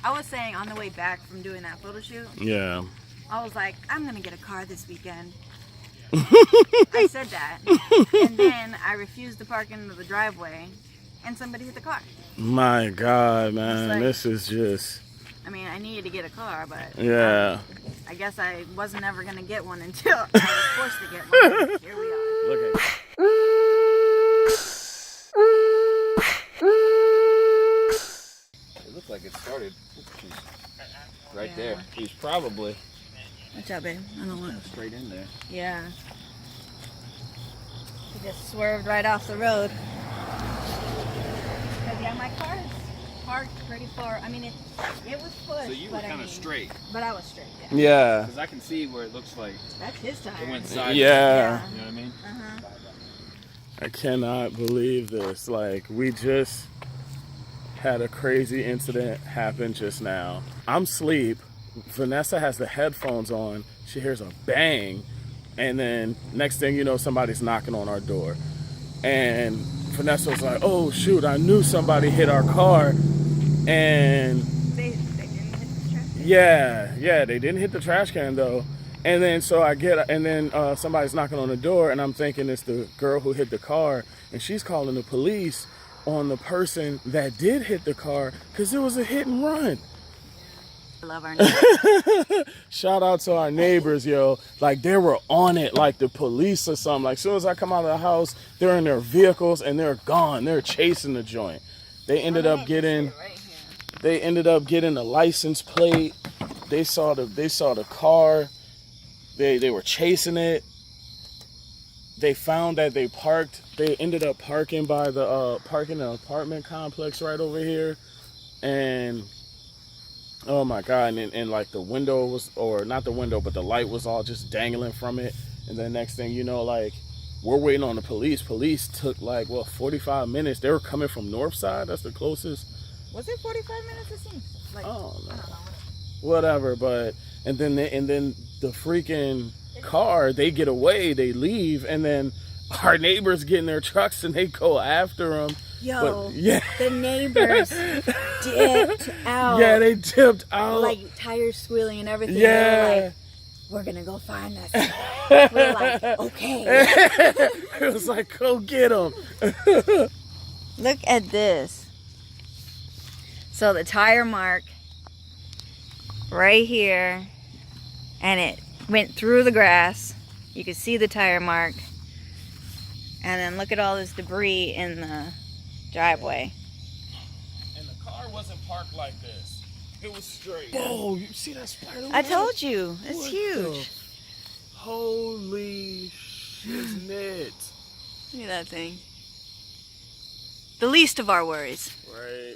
I was saying on the way back from doing that photo shoot, Yeah. I was like, I'm gonna get a car this weekend. I said that, and then I refused to park into the driveway, and somebody hit the car. My God, man, like- this is just. I mean, I needed to get a car, but Yeah. I guess I wasn't ever gonna get one until I was forced to get one. Here we are. Look at. It looks like it started right Yeah. there. He's probably Watch out, babe. I don't want. straight in there. Yeah. He just swerved right off the road. Cause yeah, my car is parked pretty far. I mean, it was pushed. So you were but kind of straight, But I was straight. Yeah. Yeah. because I can see where it looks like That's his tire. it went sideways. Yeah. You know what I mean? Uh-huh. I cannot believe this. Like, we just had a crazy incident happen just now. I'm asleep. Vanessa has the headphones on. She hears a bang. And then next thing you know, somebody's knocking on our door. And Vanessa was like, oh, shoot, I knew somebody hit our car. And They didn't hit the trash. yeah, they didn't hit the trash can though. And then so I get, and then somebody's knocking on the door, and I'm thinking it's the girl who hit the car, and she's calling the police on the person that did hit the car because it was a hit and run. I love our neighbors. Shout out to our neighbors, yo. Like, they were on it like the police or something. Like, as soon as I come out of the house, they're in their vehicles and they're gone. They're chasing the joint. They ended up getting. They ended up getting a license plate. They saw the car. They were chasing it. They found that they parked. They ended up parking by the parking the apartment complex right over here. And oh my God! And like the window was, or not the window, but the light was all just dangling from it. And then next thing you know, like, we're waiting on the police. Police took like 45 minutes. They were coming from North Side. That's the closest. Was it 45 minutes? It seems like. Oh no. I don't know. Whatever, but and then the freaking car, they get away, they leave, and then our neighbors get in their trucks and they go after them. Yo, But, yeah, the neighbors dipped out. yeah, they tipped out. Like tires squealing and everything. Yeah. They were like, we're gonna go find us. We're like, okay. It was like, go get them. Look at this. So the tire mark right here, and it went through the grass. You can see the tire mark. And then look at all this debris in the driveway. And the car wasn't parked like this. It was straight. Oh, you see that spider web? I told you, it's What huge. Holy shiznit. Look at that thing. The least of our worries. Right.